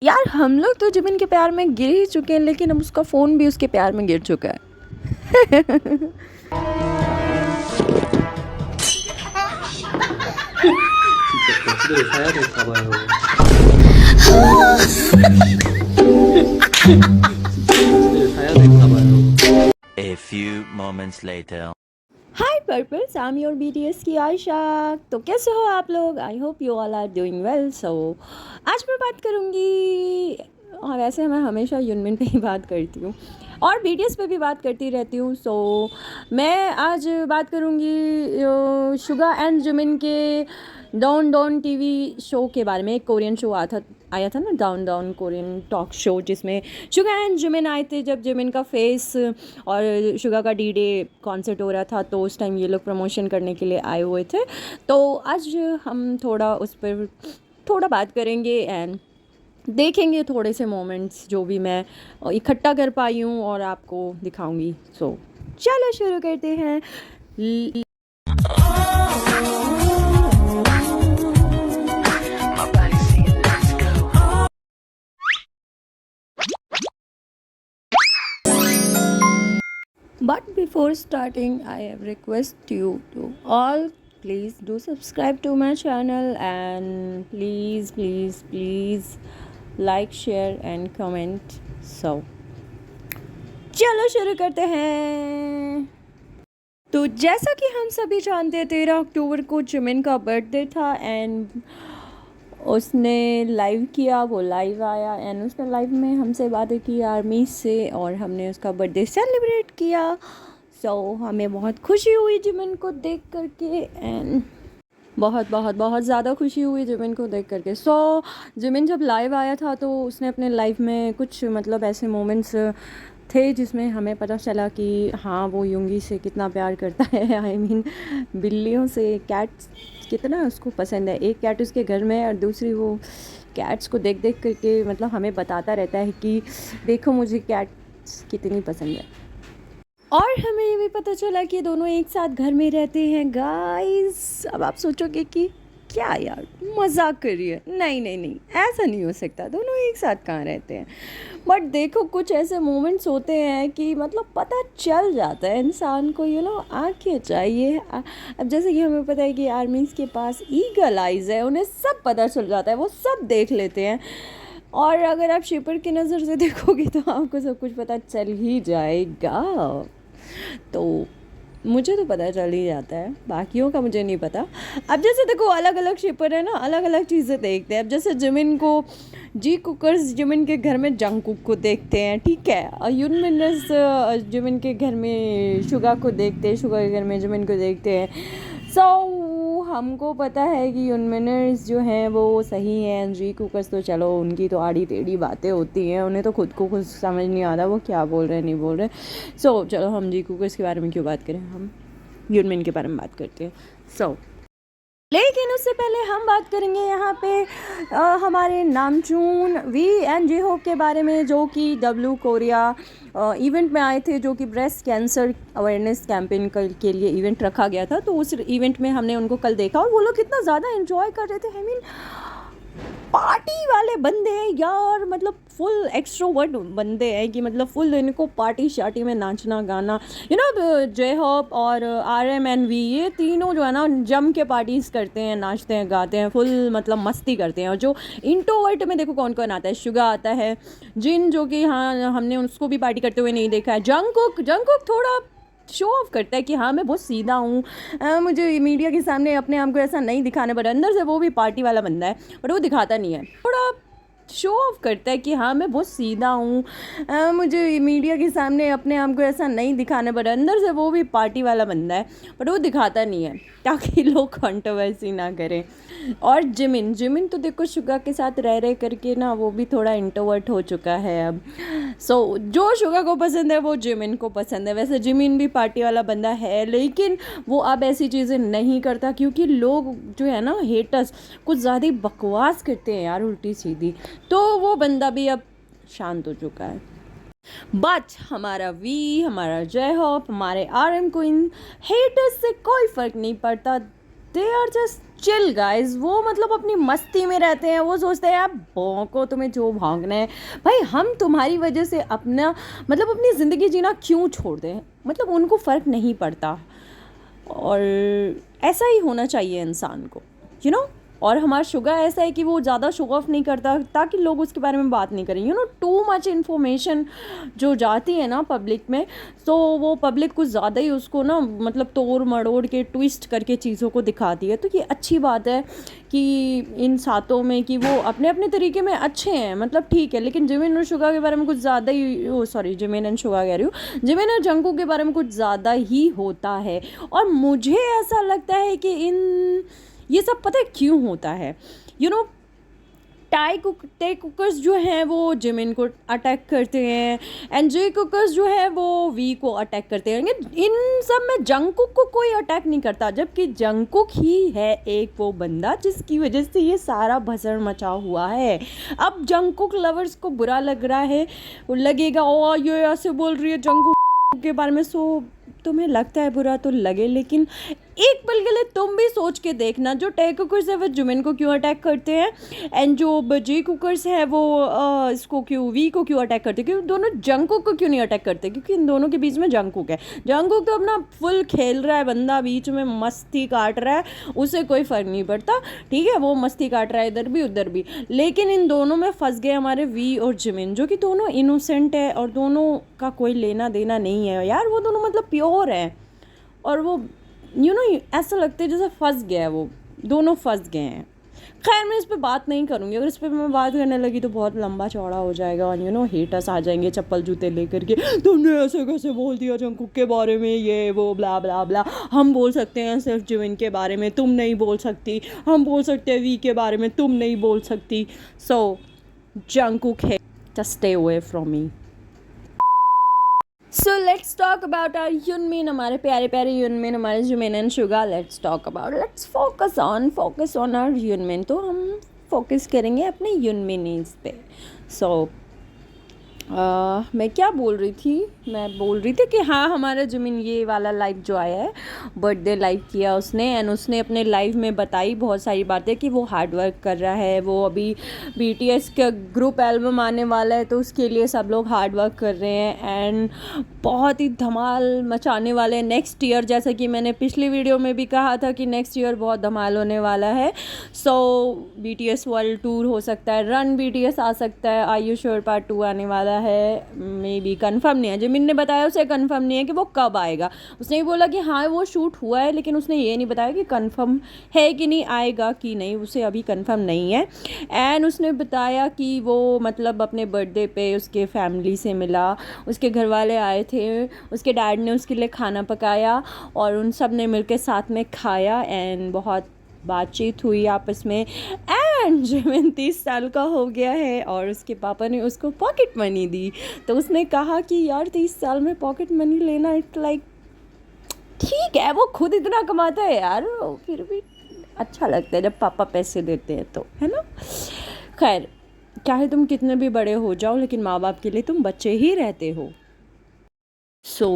यार हम लोग तो जिमिन के प्यार में गिर ही चुके हैं, लेकिन अब उसका फ़ोन भी उसके प्यार में गिर चुका है। 진짜 거실에 사야 될까 봐요. 진짜 거실에 사야 될까 봐요. A few moments later. Hi purples, I am your BTS की आयशा। तो कैसे हो आप लोग? I hope you all are doing well. So आज मैं बात करूँगी, हाँ वैसे मैं हमेशा यूनमिन पे ही बात करती हूँ और BTS पे भी बात करती रहती हूँ। सो मैं आज बात करूँगी शुगा एंड जिमिन के डॉन डॉन TV शो के बारे में। एक कोरियन शो आया था ना, down down Korean talk show, जिसमें शुगा एंड जिमिन आए थे जब जिमिन का फेस और शुगा का D-Day कॉन्सर्ट हो रहा था। तो उस टाइम ये लोग प्रमोशन करने के लिए आए हुए थे। तो आज हम थोड़ा उस पर थोड़ा बात करेंगे एंड देखेंगे थोड़े से मोमेंट्स जो भी मैं इकट्ठा कर पाई हूँ और आपको दिखाऊंगी। सो चलो शुरू करते हैं। But before starting, I have request you to all, please do subscribe to my channel and please like, share and comment. So चलो शुरू करते हैं। तो जैसा कि हम सभी जानते हैं, 13 अक्टूबर को जिमिन का बर्थडे था एंड उसने लाइव किया, वो लाइव आया एंड उसने लाइव में हमसे बातें की आर्मी से और हमने उसका बर्थडे सेलिब्रेट किया। सो हमें बहुत खुशी हुई जिमिन को देख करके एंड बहुत बहुत बहुत ज़्यादा खुशी हुई जिमिन को देख करके। सो जिमिन जब लाइव आया था तो उसने अपने लाइफ में कुछ मतलब ऐसे मोमेंट्स थे जिसमें हमें पता चला कि हाँ वो युंगी से कितना प्यार करता है। आई मीन बिल्लियों से, कैट्स कितना उसको पसंद है। एक कैट उसके घर में है और दूसरी वो कैट्स को देख देख करके मतलब हमें बताता रहता है कि देखो मुझे कैट्स कितनी पसंद है। और हमें ये भी पता चला कि दोनों एक साथ घर में रहते हैं गाइस। अब आप सोचोगे कि क्या यार मजाक कर रही है, नहीं नहीं नहीं, ऐसा नहीं हो सकता, दोनों एक साथ कहाँ रहते हैं। बट देखो कुछ ऐसे मोमेंट्स होते हैं कि मतलब पता चल जाता है इंसान को, आंखें चाहिए। अब जैसे कि हमें पता है कि आर्मीज़ के पास ईगल आइज़ है, उन्हें सब पता चल जाता है, वो सब देख लेते हैं। और अगर आप शिपर की नज़र से देखोगे तो आपको सब कुछ पता चल ही जाएगा। तो मुझे तो पता चल ही जाता है, बाकियों का मुझे नहीं पता। अब जैसे देखो अलग अलग शिपर है ना, अलग अलग चीज़ें देखते हैं। अब जैसे जिमिन को जी कुकर्स जिमिन के घर में जंगकुक को देखते हैं, ठीक है, और यूनमिनर्स जिमिन के घर में शुगा को देखते हैं, शुगा के घर में जिमिन को देखते हैं। सो हमको पता है कि यूनमिनर्स जो हैं वो सही हैं, जी कुकर्स तो चलो उनकी तो आड़ी टेढ़ी बातें होती हैं, उन्हें तो खुद को कुछ समझ नहीं आता वो क्या बोल रहे हैं नहीं बोल रहे। सो चलो हम जी कुकर्स के बारे में क्यों बात करें, हम यूनमिन के बारे में बात करते हैं। सो लेकिन उससे पहले हम बात करेंगे यहाँ पे हमारे Namchoom we and J Hope के बारे में, जो कि W कोरिया इवेंट में आए थे, जो कि ब्रेस्ट कैंसर अवेयरनेस कैंपेन के लिए इवेंट रखा गया था। तो उस इवेंट में हमने उनको कल देखा और वो लोग कितना ज़्यादा एंजॉय कर रहे थे। आई मीन पार्टी वाले बंदे हैं यार, मतलब फुल एक्सट्रोवर्ट बंदे हैं कि मतलब फुल इनको पार्टी शार्टी में नाचना गाना, जे होप और RM एंड वी, ये तीनों जो है ना जम के पार्टीज़ करते हैं, नाचते हैं गाते हैं, फुल मतलब मस्ती करते हैं। और जो इंट्रोवर्ट में देखो कौन कौन आता है, शुगा आता है, जिन जो कि हाँ हमने उसको भी पार्टी करते हुए नहीं देखा है, जंगकुक थोड़ा शो ऑफ करता है कि हाँ मैं बहुत सीधा हूँ, मुझे मीडिया के सामने अपने आप को ऐसा नहीं दिखाना, बट अंदर से वो भी पार्टी वाला बंदा है, बट वो दिखाता नहीं है। थोड़ा शो ऑफ करता है कि हाँ मैं बहुत सीधा हूँ, मुझे मीडिया के सामने अपने आप को ऐसा नहीं दिखाना, बट अंदर से वो भी पार्टी वाला बंदा है, बट वो दिखाता नहीं है ताकि लोग कंट्रोवर्सी ना करें। और जिमिन तो देखो शुगा के साथ रह करके ना वो भी थोड़ा इंट्रोवर्ट हो चुका है अब। सो जो शुगा को पसंद है वो जिमिन को पसंद है। वैसे जिमिन भी पार्टी वाला बंदा है, लेकिन वो अब ऐसी चीज़ें नहीं करता क्योंकि लोग जो है ना हेटर्स कुछ ज़्यादा बकवास करते हैं यार, उल्टी सीधी। तो वो बंदा भी अब शांत हो चुका है। बट हमारा वी, हमारा जय होप, हमारे RM क्वीन, हेटर्स से कोई फ़र्क नहीं पड़ता। They are just chill guys, वो मतलब अपनी मस्ती में रहते हैं, वो सोचते हैं यार भौंको तुम्हें जो भौंकना है, भाई हम तुम्हारी वजह से अपना मतलब अपनी ज़िंदगी जीना क्यों छोड़ दें, मतलब उनको फ़र्क नहीं पड़ता। और ऐसा ही होना चाहिए इंसान को, यू नो। और हमारा शुगर ऐसा है कि वो ज़्यादा शो ऑफ नहीं करता ताकि लोग उसके बारे में बात नहीं करें, you know. Too much information जो जाती है ना पब्लिक में, तो वो पब्लिक कुछ ज़्यादा ही उसको ना मतलब तोड़ मड़ोड़ के ट्विस्ट करके चीज़ों को दिखाती है। तो ये अच्छी बात है कि इन सातों में कि वो अपने अपने तरीके में अच्छे हैं, मतलब ठीक है। लेकिन जिमिन और शुगा के बारे में कुछ ज़्यादा ही, सॉरी जिमिन एंड शुगा कह रही हूँ, जिमिन और जंगकुक के बारे में कुछ ज़्यादा ही होता है। और मुझे ऐसा लगता है कि ये सब पता है क्यों होता है, यू नो। टाई कुकर्स जो हैं वो जिमिन को अटैक करते हैं, एंड जे कुकर्स जो है वो वी को अटैक करते हैं। इन सब में जंगकुक को कोई अटैक नहीं करता, जबकि जंगकुक ही है एक वो बंदा जिसकी वजह से ये सारा भसड़ मचा हुआ है। अब जंगकुक लवर्स को बुरा लग रहा है, लगेगा ओ ये ऐसे बोल रही है जंगकुक के बारे में। सो तुम्हें लगता है बुरा तो लगे, लेकिन एक पल के लिए तुम भी सोच के देखना, जो टे कुकर्स है वो जुमिन को क्यों अटैक करते हैं, एंड जो जे कुकर्स है वो इसको क्यों, वी को क्यों अटैक करते हैं, क्योंकि दोनों जंगकुक को क्यों नहीं अटैक करते, क्योंकि इन दोनों के बीच में जंगकुक है। जंगकुक तो अपना फुल खेल रहा है, बंदा बीच में मस्ती काट रहा है, उसे कोई फ़र्क नहीं पड़ता, ठीक है, वो मस्ती काट रहा है इधर भी उधर भी। लेकिन इन दोनों में फंस गए हमारे वी और जिमिन, जो कि दोनों इनोसेंट है और दोनों का कोई लेना देना नहीं है यार, वो दोनों मतलब प्योर है। और वो यू नो ऐसा लगता है जैसे फंस गया है, वो दोनों फंस गए हैं। खैर मैं इस पर बात नहीं करूँगी, अगर इस पर मैं बात करने लगी तो बहुत लंबा चौड़ा हो जाएगा, और यू नो हेटर्स आ जाएंगे चप्पल जूते लेकर के, तुमने ऐसे कैसे बोल दिया जंगकुक के बारे में, ये वो ब्ला ब्ला ब्ला। हम बोल सकते हैं सिर्फ जिमिन के बारे में, तुम नहीं बोल सकती, हम बोल सकते हैं वी के बारे में, तुम नहीं बोल सकती। सो जंगकुक है, just stay away from me. So let's talk about our Yunmin, हमारे प्यारे प्यारे Yunmin, हमारे Jimin and Suga. let's focus on our Yunmin। तो हम फोकस करेंगे अपने Yunminis पे। So मैं क्या बोल रही थी, मैं बोल रही थी कि हाँ हमारा जिमिन ये वाला लाइव जो आया है, बर्थडे लाइव किया उसने, एंड उसने अपने लाइव में बताई बहुत सारी बातें कि वो हार्ड वर्क कर रहा है, वो अभी BTS का ग्रुप एल्बम आने वाला है तो उसके लिए सब लोग हार्ड वर्क कर रहे हैं, एंड बहुत ही धमाल मचाने वाले हैं नेक्स्ट ईयर। जैसा कि मैंने पिछली वीडियो में भी कहा था कि नेक्स्ट ईयर बहुत धमाल होने वाला है। सो BTS वर्ल्ड टूर हो सकता है, रन BTS आ सकता है, आर यू श्योर पार्ट 2 आने वाला है, मे बी कन्फर्म नहीं है। जिमिन ने बताया उसे कन्फर्म नहीं है कि वो कब आएगा, उसने ही बोला कि हाँ वो शूट हुआ है, लेकिन उसने ये नहीं बताया कि कन्फर्म है कि नहीं, आएगा कि नहीं, उसे अभी कन्फर्म नहीं है। एंड उसने बताया कि वो मतलब अपने बर्थडे पे उसके फैमिली से मिला, उसके घर वाले आए थे, उसके डैड ने उसके लिए खाना पकाया और उन सब ने मिलकर साथ में खाया, एंड बहुत बातचीत हुई आपस में। एंड जिमिन 30 साल का हो गया है और उसके पापा ने उसको पॉकेट मनी दी, तो उसने कहा कि यार 30 साल में पॉकेट मनी लेना इट्स लाइक ठीक है, वो खुद इतना कमाता है यार, फिर भी अच्छा लगता है जब पापा पैसे देते हैं तो, है ना। खैर चाहे तुम कितने भी बड़े हो जाओ, लेकिन माँ बाप के लिए तुम बच्चे ही रहते हो। So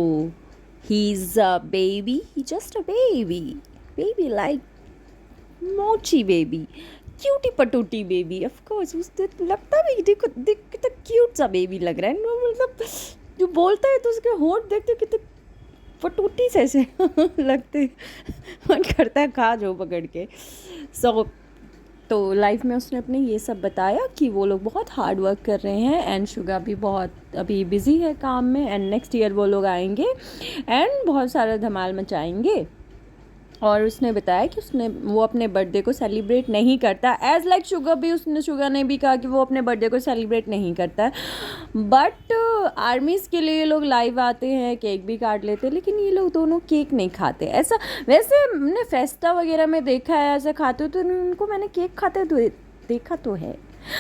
he is a baby, just a baby like mochi baby, cutie patootie baby. Of course उससे लगता भी, देखो कितना क्यूट सा बेबी लग रहा है, मतलब जो बोलता है तो उसके होंठ देखते कितने पटूटी से ऐसे लगते, मन करता है खा जो पकड़ के। तो लाइफ में उसने अपने ये सब बताया कि वो लोग बहुत हार्ड वर्क कर रहे हैं, एंड शुगा भी बहुत अभी बिज़ी है काम में, एंड नेक्स्ट ईयर वो लोग आएंगे एंड बहुत सारा धमाल मचाएंगे। और उसने बताया कि वो अपने बर्थडे को सेलिब्रेट नहीं करता, एज़ लाइक शुगा ने भी कहा कि वो अपने बर्थडे को सेलिब्रेट नहीं करता है। बट आर्मीज़ के लिए लोग लाइव आते हैं, केक भी काट लेते हैं, लेकिन ये लोग दोनों केक नहीं खाते। ऐसा वैसे हमने फेस्टा वगैरह में देखा है ऐसा खाते हो, तो उनको मैंने केक खाते हुए देखा तो है,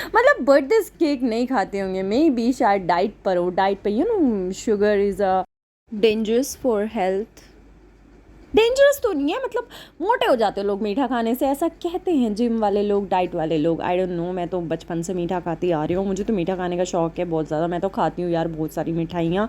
मतलब बर्थडे केक नहीं खाते होंगे, मे बी शायद डाइट पर हो, डाइट पर, you know sugar is a dangerous for health, dangerous तो नहीं है, मतलब मोटे हो जाते हैं लोग मीठा खाने से, ऐसा कहते हैं जिम वाले लोग, डाइट वाले लोग। आई डोंट नो, मैं तो बचपन से मीठा खाती आ रही हूँ, मुझे तो मीठा खाने का शौक है बहुत ज़्यादा। मैं तो खाती हूँ यार बहुत सारी मिठाइयाँ,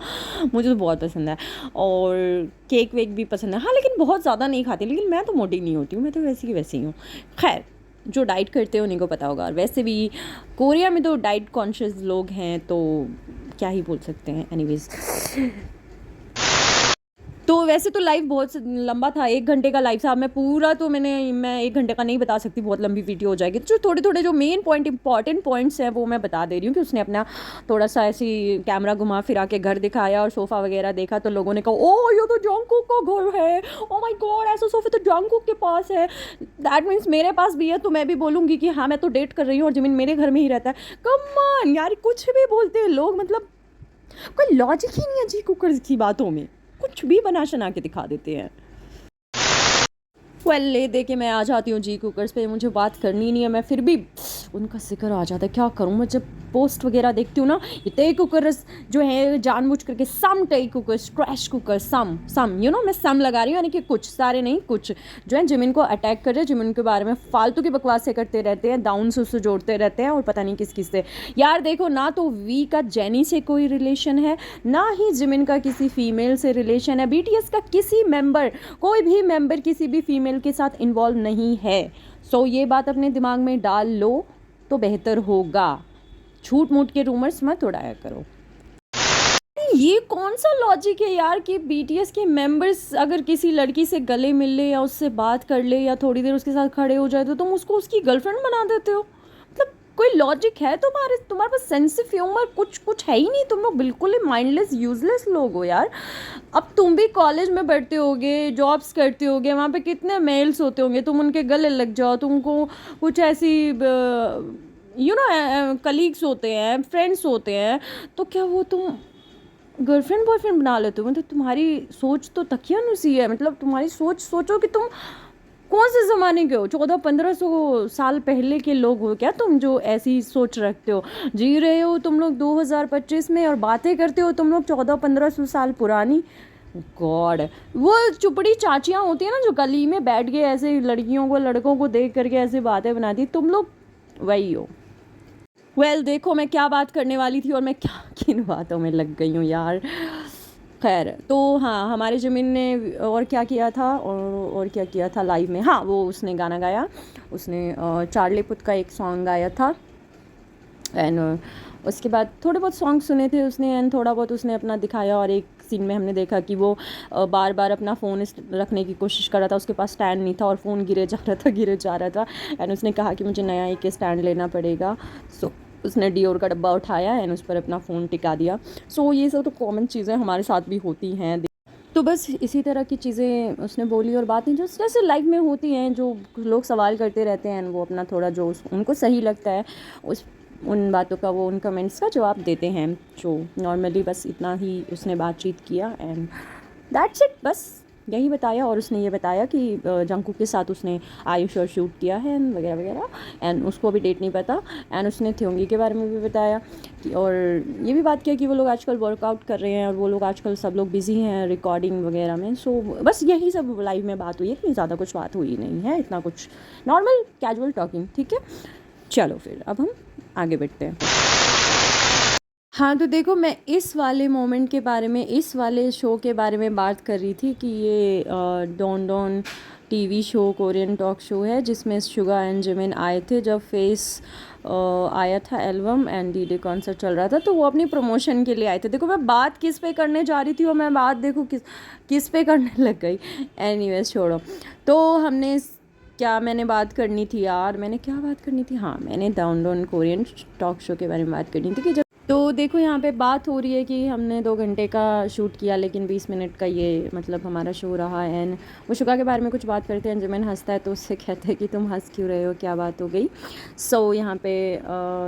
मुझे तो बहुत पसंद है, और केक वेक भी पसंद है। हाँ लेकिन बहुत ज़्यादा नहीं खाती, लेकिन मैं तो मोटी नहीं होती हूँ, मैं तो वैसी की वैसी हूँ। खैर, जो डाइट करते हैं उन्हीं को पता होगा। और वैसे भी कोरिया में तो डाइट कॉन्शियस लोग हैं, तो क्या ही बोल सकते हैं। एनीवेज, तो वैसे तो लाइव बहुत लंबा था, 1 घंटे का लाइव था। मैं पूरा तो मैं 1 घंटे का नहीं बता सकती, बहुत लंबी वीडियो हो जाएगी। जो थोड़े थोड़े जो मेन पॉइंट, इंपॉर्टेंट पॉइंट्स हैं वो मैं बता दे रही हूँ। कि उसने अपना थोड़ा सा ऐसी कैमरा घुमा फिरा के घर दिखाया और सोफ़ा वगैरह देखा, तो लोगों ने कहा ओ ये तो जंगकुक का घर है, ओ माय गॉड ऐसा सोफ़ा तो जंगकुक के पास है, दैट मीन्स मेरे पास भी है। तो मैं भी बोलूँगी कि हाँ मैं तो डेट कर रही हूँ और जिमिन मेरे घर में ही रहता है। कम ऑन यार, कुछ भी बोलते हैं लोग, मतलब कोई लॉजिक ही नहीं है जी कुकर की बातों में, कुछ भी बना शना के दिखा देते हैं। वेल, ले दे के मैं आ जाती हूँ जी कुकर्स पे, मुझे बात करनी नहीं है, मैं फिर भी उनका जिक्र आ जाता है। क्या करूँ मैं, जब पोस्ट वगैरह देखती हूँ ना, ये टे कुकर्स जो है जानबूझ करके, सम टे cookers, crash cooker, some you know, मैं सम लगा रही हूँ, यानी कि कुछ, सारे नहीं कुछ, जो है जिमिन को अटैक कर रहे हैं, जिमिन के बारे में फालतू की बकवासें करते रहते हैं, डाउन से उससे जोड़ते रहते हैं, और पता नहीं किस किस से। यार देखो, ना तो वी का जेनी से कोई रिलेशन है, ना ही जिमिन का किसी फीमेल से रिलेशन है, बीटीएस का किसी मेंबर, कोई भी मेंबर किसी भी फीमेल के साथ इन्वॉल्व नहीं है। सो ये बात अपने दिमाग में डाल लो तो बेहतर होगा। झूठ मूठ के रूमर्स मत उड़ाया करो। ये कौन सा लॉजिक है यार कि बीटीएस के मेंबर्स अगर किसी लड़की से गले मिल ले या उससे बात कर ले या थोड़ी देर उसके साथ खड़े हो जाए तो तुम उसको उसकी गर्लफ्रेंड बना देते हो? मतलब कोई लॉजिक है तुम्हारे पास? सेंस ऑफ ह्यूमर कुछ है ही नहीं, तुम लोग बिल्कुल ही माइंडलेस यूजलेस लोग हो यार। अब तुम भी कॉलेज में पढ़ते होगे, जॉब्स करते होगे, वहाँ पे कितने मेल्स होते होंगे, तुम उनके गले लग जाओ, तुमको कुछ ऐसी यू नो कलीग्स होते हैं, फ्रेंड्स होते हैं, तो क्या वो तुम गर्लफ्रेंड बॉयफ्रेंड बना लेते हो? मतलब तुम्हारी सोच तो तकियानुसी है, मतलब तुम्हारी सोचो कि तुम कौन से ज़माने के हो, 1400-1500 साल पहले के लोग हो क्या तुम, जो ऐसी सोच रखते हो? जी रहे हो तुम लोग 2025 में और बातें करते हो तुम लोग 1400-1500 साल पुरानी। गॉड, वो चुपड़ी चाचियाँ होती हैं ना जो गली में बैठ के ऐसे लड़कियों को लड़कों को देख करके ऐसे बातें बनाती, तुम लोग वही हो। वेल, देखो मैं क्या बात करने वाली थी और मैं क्या किन बातों में लग गई हूँ यार। खैर, तो हाँ, हमारे ज़मीन ने और क्या किया था, और क्या किया था लाइव में, हाँ वो उसने गाना गाया, उसने चार्ली पुथ का एक सॉन्ग गाया था, एंड उसके बाद थोड़े बहुत सॉन्ग सुने थे उसने, एंड थोड़ा बहुत उसने अपना दिखाया। और एक सीन में हमने देखा कि वो बार बार अपना फ़ोन रखने की कोशिश कर रहा था, उसके पास स्टैंड नहीं था और फ़ोन गिरे जा रहा था, एंड उसने कहा कि मुझे नया एक स्टैंड लेना पड़ेगा। सो उसने डियोर का डब्बा उठाया एंड उस पर अपना फ़ोन टिका दिया। सो ये सब तो कॉमन चीज़ें हमारे साथ भी होती हैं। तो बस इसी तरह की चीज़ें उसने बोली और बातें जो जैसे लाइफ में होती हैं, जो लोग सवाल करते रहते हैं, वो अपना थोड़ा जो उनको सही लगता है उन बातों का, वो उन कमेंट्स का जवाब देते हैं। जो नॉर्मली बस इतना ही उसने बातचीत किया एंड दैट्स इट, बस यही बताया। और उसने ये बताया कि जंगकुक के साथ उसने आयुष और शूट किया है वगैरह वगैरह, एंड उसको भी डेट नहीं पता। एंड उसने थ्योंगी के बारे में भी बताया कि, और ये भी बात किया कि वो लोग आजकल वर्कआउट कर रहे हैं और वो लोग आजकल सब लोग बिजी हैं रिकॉर्डिंग वगैरह में। सो बस यही सब लाइव में बात हुई है, इतनी ज़्यादा कुछ बात हुई नहीं है, इतना कुछ नॉर्मल कैजुअल टॉकिंग, ठीक है। चलो फिर अब हम आगे बढ़ते हैं। हाँ, तो देखो मैं इस वाले मोमेंट के बारे में, इस वाले शो के बारे में बात कर रही थी कि ये Don Don TV show, Korean talk show है, जिसमें सुगा एंड जिमिन आए थे जब फेस आया था एल्बम एंड डीडे कॉन्सर्ट चल रहा था, तो वो अपनी प्रमोशन के लिए आए थे। देखो मैं बात किस पे करने जा रही थी और मैं बात देखो किस पे करने लग गई। एनीवेज छोड़ो। तो मैंने बात करनी थी यार, मैंने क्या बात करनी थी, हाँ मैंने Don Don Korean talk show के बारे में बात करनी थी कि जब, तो देखो यहाँ पे बात हो रही है कि हमने 2 घंटे का शूट किया लेकिन 20 मिनट का ये मतलब हमारा शो रहा। एंड वो शुगा के बारे में कुछ बात करते हैं, जिमिन हंसता है तो उससे कहते हैं कि तुम हंस क्यों रहे हो, क्या बात हो गई। सो यहाँ पे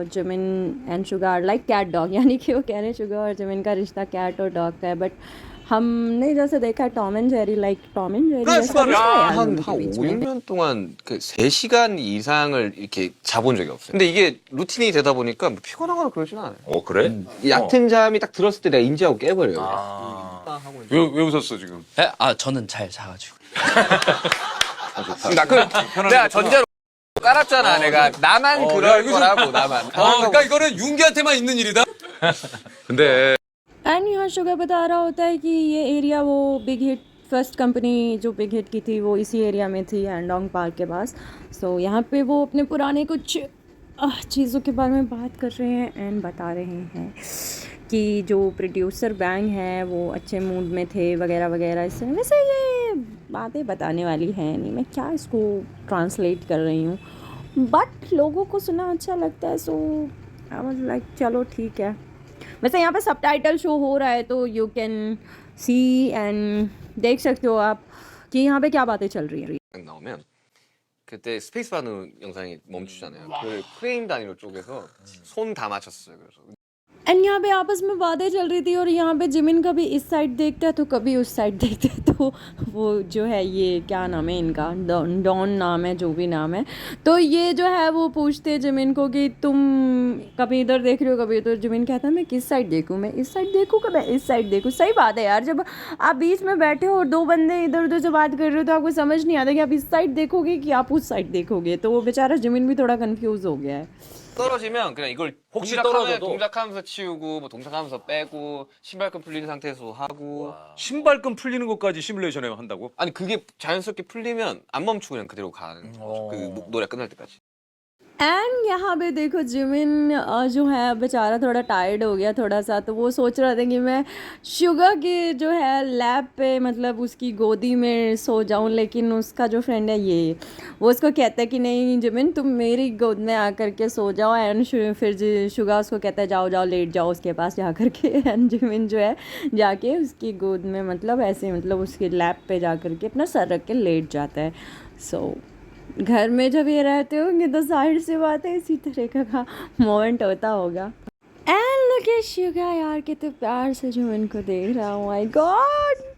Jimin and Suga are like cat dog, यानी कि वो कह रहे हैं शुगा और जिमिन का रिश्ता कैट और डॉग का है। बट हमने जैसे देखा Tom and Jerry like Tom and Jerry 그래, जैसा 수발이. रिश्ता है 한, हम लोगों 한 के बीच में। 5, 6년 동안 그 3시간 이상을 이렇게 자본 적이 없어요. 근데 이게 루틴이 되다 보니까 뭐 피곤하거나 그러진 않아요. 그래? 이 얕은 잠이 딱 들었을 때 내가 인지하고 깨버려요. 왜 웃었어 지금? 저는 잘 자가지고. 내가 전제로 깔았잖아, 내가. 나만 그럴 거라고, 나만. 그러니까 이거는 윤기한테만 있는 일이다. 근데 एंड यहाँ शुगर बता रहा होता है कि ये एरिया वो बिग हिट फर्स्ट कंपनी जो बिग हिट की थी वो इसी एरिया में थी हैंडोंग पार्क के पास। सो यहाँ पे वो अपने पुराने कुछ चीज़ों के बारे में बात कर रहे हैं एंड बता रहे हैं कि जो प्रोड्यूसर बैंग है वो अच्छे मूड में थे वगैरह वगैरह। इससे वैसे ये बातें बताने वाली हैं नहीं, मैं क्या इसको ट्रांसलेट कर रही हूँ, बट लोगों को सुना अच्छा लगता है। सो आई वाज लाइक चलो ठीक है। वैसे यहाँ पे सबटाइटल शो हो रहा है तो यू कैन सी एंड देख सकते हो आप कि यहाँ पे क्या बातें चल रही हैं। 나오면 그때 스페이스바는 영상이 멈추잖아요. 그걸 프레임 단위로 쪼개서 손 다 맞췄어요. 그래서 एंड यहाँ पे आपस में बातें चल रही थी और यहाँ पे जिमिन कभी इस साइड देखता है तो कभी उस साइड देखता है। तो वो जो है ये क्या नाम है इनका, डॉन नाम है, जो भी नाम है। तो ये जो है वो पूछते हैं जिमिन को कि तुम कभी इधर देख रहे हो कभी इधर। जिमिन कहता है मैं किस साइड देखूँ, मैं इस साइड देखूँ कि मैं इस साइड देखूँ। सही बात है यार, जब आप बीच में बैठे हो और दो बंदे इधर उधर से बात कर रहे हो तो आपको समझ नहीं आता कि आप इस साइड देखोगे कि आप उस साइड देखोगे। तो वो बेचारा जिमिन भी थोड़ा कन्फ्यूज़ हो गया है। 떨어지면 그냥 이걸 혹시 동작하면- 떨어져도? 동작하면서 치우고 뭐 동작하면서 빼고 신발끈 풀린 상태에서 하고 신발끈 풀리는 것까지 시뮬레이션에 한다고? 아니 그게 자연스럽게 풀리면 안 멈추고 그냥 그대로 가는 거죠. 그 노래 끝날 때까지. एंड यहाँ पे देखो जिमिन जो है बेचारा थोड़ा टायर्ड हो गया थोड़ा सा। तो वो सोच रहा था कि मैं शुगर के जो है लैब पे मतलब उसकी गोदी में सो जाऊँ, लेकिन उसका जो फ्रेंड है ये वो उसको कहता है कि नहीं जिमिन तुम मेरी गोद में आकर के सो जाओ। एंड फिर शुगर उसको कहता है जाओ जाओ लेट जाओ उसके पास जा कर के। एंड जिमिन जो है जाके उसकी गोद में मतलब ऐसे मतलब उसके लैब पे जा कर के अपना सर रख के लेट जाता है। सो घर में जब ये रहते होंगे तो साइड से बात है इसी तरह का मोमेंट होता होगा। एंड लुक एट शुगर यार कितने प्यार से जो इनको देख रहा हूँ, my God.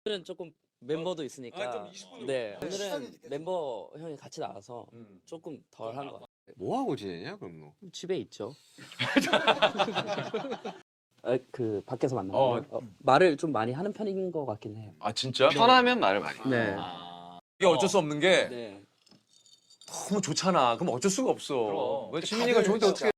오늘은 조금 멤버도 있으니까. 네. 오늘은 멤버 형이 같이 나와서 조금 덜 한 것 같아요. 뭐 하고 지내냐 그럼 너? 집에 있죠. 그 밖에서 만나요. 말을 좀 많이 하는 편인 것 같긴 해요. 아 진짜? 편하면 말을 많이. 해. 네. 이게 어쩔 수 없는 게 네. 너무 좋잖아. 그럼 어쩔 수가 없어. 왜 지민이가 좋은데 어떻게?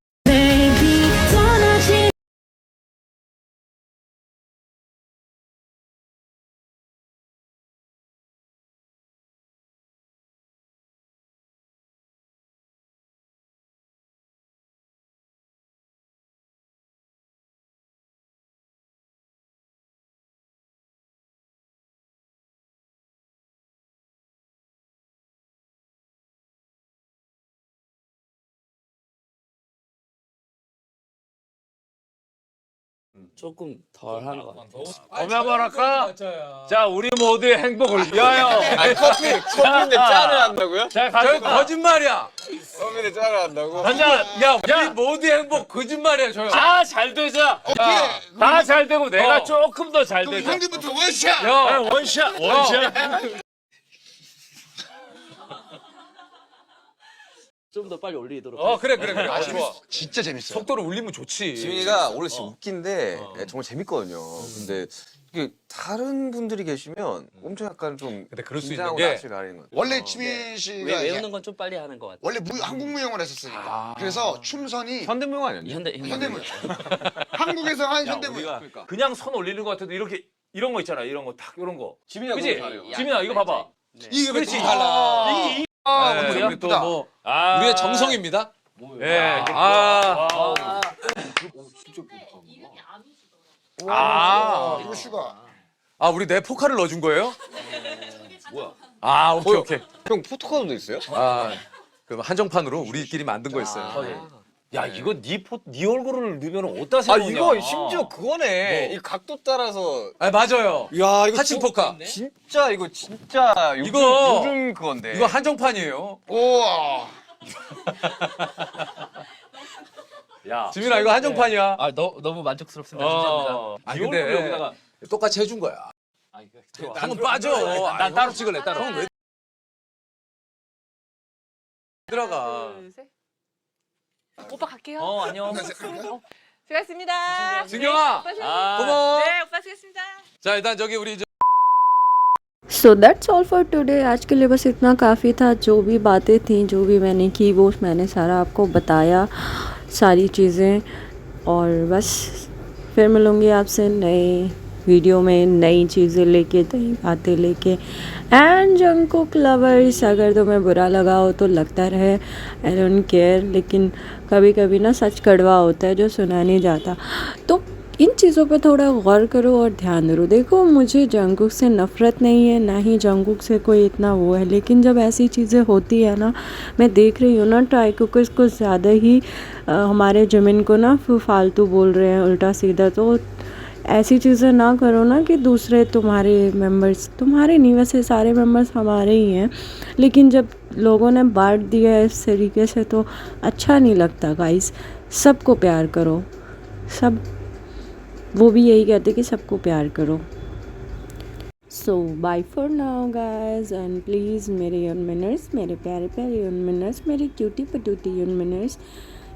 조금 덜 한 것 같아요. 한번 할까? 자, 우리 모두의 행복을 위하여. 아니 커피인데 짠을 한다고요? 자, 거짓말이야. 커피인데 짠을 한다고? 야, 우리 모두의 행복 거짓말이야, 저. 다 잘 되자. 다 잘 되고 내가 조금 더 잘 되자. 형님부터 원샷. 야, 원샷. 좀 더 빨리 올리도록. 그래. 좋아. 진짜 재밌어요. 속도를 올리면 좋지. 지민이가 원래 진짜 웃긴데 정말 재밌거든요. 근데 이게 다른 분들이 계시면 엄청 약간 좀 근데 그럴 수 긴장하고 있는 게 낯을 가리는 것 같아요. 원래 지민 씨가 외우는 건 좀 빨리 하는 것 같아요. 원래 한국 무용을 했었으니까 그래서 춤선이 현대무용 아니었냐? 현대무용 한국에서 한 현대무용 그러니까. 그냥 손 올리는 것 같아도 이렇게 이런 거 있잖아. 이런 거 탁 이런 거. 지민이가 그지? 너무 잘해요. 지민아 이거 봐봐. 이게 그렇지. 달라 이 너무 우리 예쁘다. 우리의 정성입니다. 예. 아, 이거 슈가. 아 우리 내 포카를 넣어준 거예요? 뭐야? 아 오케이 오케이. 형 포토카드도 있어요? 아 그럼 한정판으로 우리끼리 만든 거 있어요. 야 이거 네 얼굴을 넣으면 어디다 아 세우냐? 이거 심지어 그거네. 이 각도 따라서. 아 맞아요. 야 이거 하층 포카. 진짜 이거 진짜 이거- 요즘 그건데. 이거 한정판이에요. 우와. 야, 지민아 이거 한정판이야. 아 너무 만족스럽습니다. 아 네 근데 얼굴 여기다가 똑같이 해준 거야. 형은 빠져. 난 따로 찍을래 따로. 형은 왜 들어가? 오빠 갈게요. 안녕. 수고하셨습니다. 승경아 오빠 고마워. 네, 오빠 수고하셨습니다. 자 일단 저기 우리 so that's all for today. आज के लिए बस इतना काफ़ी था। जो भी बातें थी, जो भी मैंने की, वो मैंने सारा आपको बताया, सारी चीज़ें। और बस फिर मिलूँगी आपसे नए वीडियो में, नई चीज़ें लेके, नई बातें लेके। एंड जंकुक लवर्स, अगर तुम्हें बुरा लगा हो तो लगता रहे, आई डोंट केयर। लेकिन कभी कभी ना सच कड़वा होता है जो सुना नहीं जाता। तो इन चीज़ों पे थोड़ा गौर करो और ध्यान दो। देखो, मुझे जंगकुक से नफ़रत नहीं है, ना ही जंगकुक से कोई इतना वो है, लेकिन जब ऐसी चीज़ें होती है ना, मैं देख रही हूँ ना ट्राई कुकर्स कुछ ज़्यादा ही हमारे जिमिन को ना फालतू बोल रहे हैं, उल्टा सीधा। तो ऐसी चीज़ें ना करो ना कि दूसरे तुम्हारे मेंबर्स, तुम्हारे नहीं वैसे सारे मेंबर्स हमारे ही हैं, लेकिन जब लोगों ने बांट दिया है इस तरीके से तो अच्छा नहीं लगता। गाइस, सबको प्यार करो, सब वो भी यही कहते कि सबको प्यार करो। So bye for now guys, and please मेरे यूनमिनर्स, मेरे प्यारे प्यारे यूनमिनर्स, मेरे क्यूटी पटूटी यूनमिनर्स,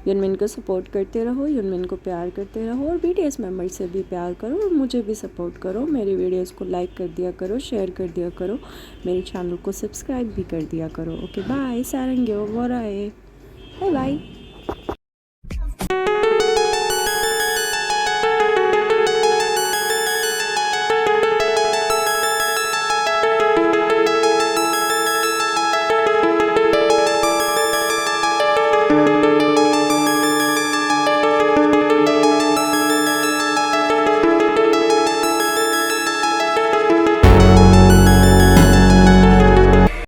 यूनमिन को सपोर्ट करते रहो, यूनमिन को प्यार करते रहो, और BTS मेंबर से भी प्यार करो और मुझे भी सपोर्ट करो। मेरी वीडियोस को लाइक कर दिया करो, शेयर कर दिया करो, मेरे चैनल को सब्सक्राइब भी कर दिया करो। ओके बाय, सारंग्यो वोराए, बाय बाय।